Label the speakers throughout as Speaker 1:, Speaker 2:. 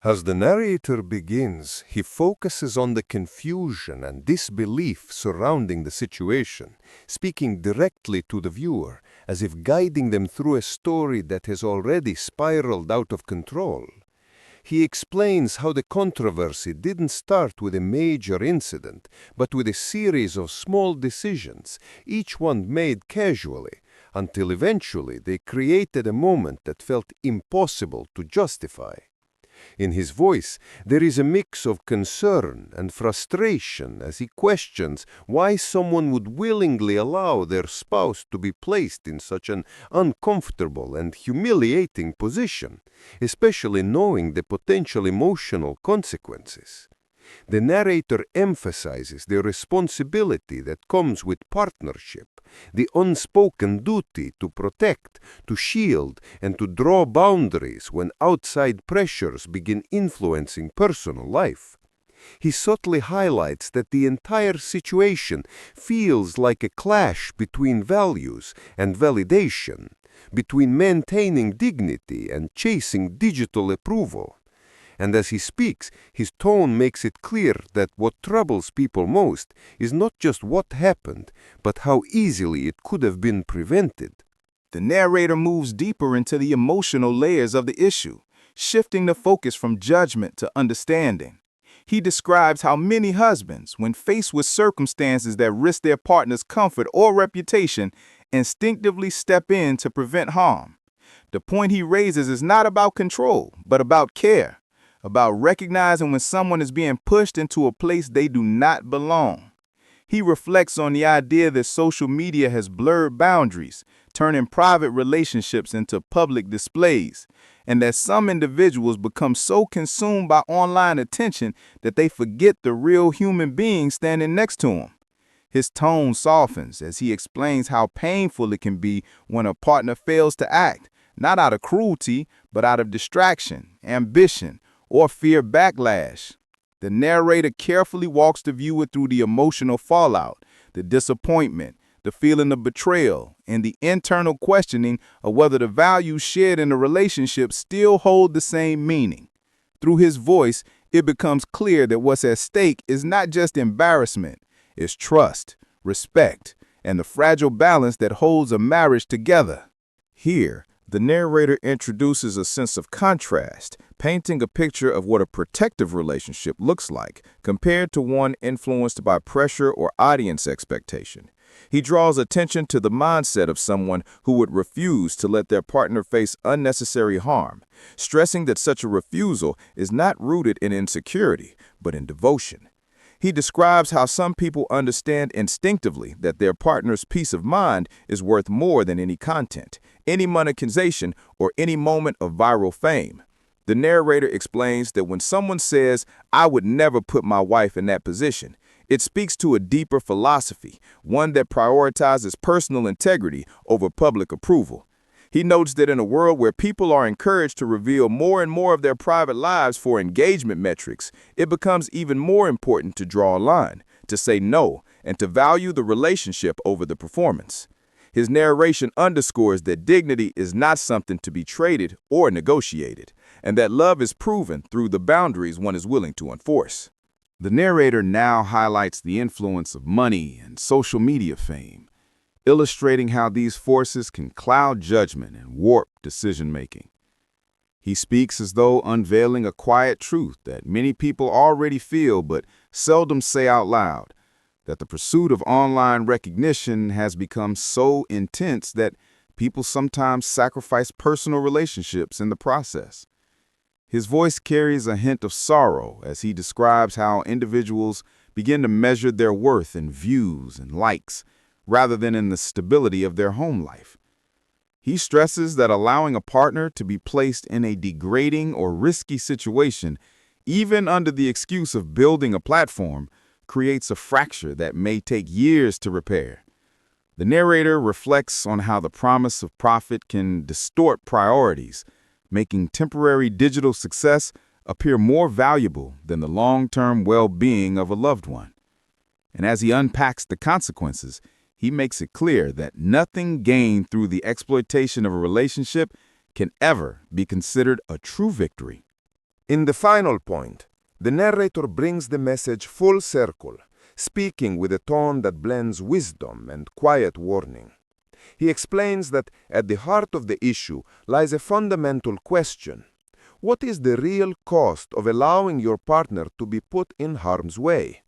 Speaker 1: As the narrator begins, he focuses on the confusion and disbelief surrounding the situation, speaking directly to the viewer, as if guiding them through a story that has already spiraled out of control. He explains how the controversy didn't start with a major incident, but with a series of small decisions, each one made casually, until eventually they created a moment that felt impossible to justify. In his voice, there is a mix of concern and frustration as he questions why someone would willingly allow their spouse to be placed in such an uncomfortable and humiliating position, especially knowing the potential emotional consequences. The narrator emphasizes the responsibility that comes with partnership, the unspoken duty to protect, to shield, and to draw boundaries when outside pressures begin influencing personal life. He subtly highlights that the entire situation feels like a clash between values and validation, between maintaining dignity and chasing digital approval. And as he speaks, his tone makes it clear that what troubles people most is not just what happened, but how easily it could have been prevented.
Speaker 2: The narrator moves deeper into the emotional layers of the issue, shifting the focus from judgment to understanding. He describes how many husbands, when faced with circumstances that risk their partner's comfort or reputation, instinctively step in to prevent harm. The point he raises is not about control, but about care, about recognizing when someone is being pushed into a place they do not belong. He reflects on the idea that social media has blurred boundaries, turning private relationships into public displays, and that some individuals become so consumed by online attention that they forget the real human being standing next to them. His tone softens as he explains how painful it can be when a partner fails to act, not out of cruelty, but out of distraction, ambition, or fear backlash. The narrator carefully walks the viewer through the emotional fallout, the disappointment, the feeling of betrayal, and the internal questioning of whether the values shared in the relationship still hold the same meaning. Through his voice, it becomes clear that what's at stake is not just embarrassment, it's trust, respect, and the fragile balance that holds a marriage together. Here, the narrator introduces a sense of contrast, painting a picture of what a protective relationship looks like compared to one influenced by pressure or audience expectation. He draws attention to the mindset of someone who would refuse to let their partner face unnecessary harm, stressing that such a refusal is not rooted in insecurity, but in devotion. He describes how some people understand instinctively that their partner's peace of mind is worth more than any content, any monetization, or any moment of viral fame. The narrator explains that when someone says, "I would never put my wife in that position," it speaks to a deeper philosophy, one that prioritizes personal integrity over public approval. He notes that in a world where people are encouraged to reveal more and more of their private lives for engagement metrics, it becomes even more important to draw a line, to say no, and to value the relationship over the performance. His narration underscores that dignity is not something to be traded or negotiated, and that love is proven through the boundaries one is willing to enforce. The narrator now highlights the influence of money and social media fame, illustrating how these forces can cloud judgment and warp decision-making. He speaks as though unveiling a quiet truth that many people already feel but seldom say out loud, that the pursuit of online recognition has become so intense that people sometimes sacrifice personal relationships in the process. His voice carries a hint of sorrow as he describes how individuals begin to measure their worth in views and likes, rather than in the stability of their home life. He stresses that allowing a partner to be placed in a degrading or risky situation, even under the excuse of building a platform, creates a fracture that may take years to repair. The narrator reflects on how the promise of profit can distort priorities, making temporary digital success appear more valuable than the long-term well-being of a loved one. And as he unpacks the consequences, he makes it clear that nothing gained through the exploitation of a relationship can ever be considered a true victory.
Speaker 3: In the final point, the narrator brings the message full circle, speaking with a tone that blends wisdom and quiet warning. He explains that at the heart of the issue lies a fundamental question. What is the real cost of allowing your partner to be put in harm's way?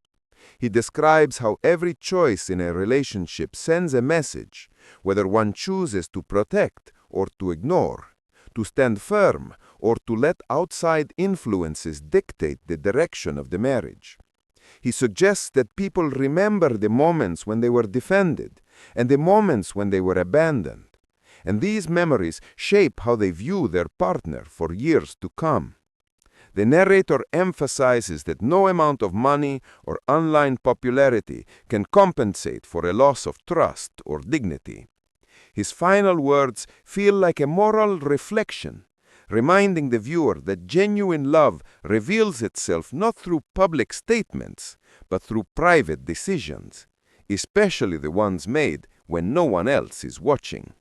Speaker 3: He describes how every choice in a relationship sends a message, whether one chooses to protect or to ignore, to stand firm or to let outside influences dictate the direction of the marriage. He suggests that people remember the moments when they were defended and the moments when they were abandoned, and these memories shape how they view their partner for years to come. The narrator emphasizes that no amount of money or online popularity can compensate for a loss of trust or dignity. His final words feel like a moral reflection, reminding the viewer that genuine love reveals itself not through public statements, but through private decisions, especially the ones made when no one else is watching.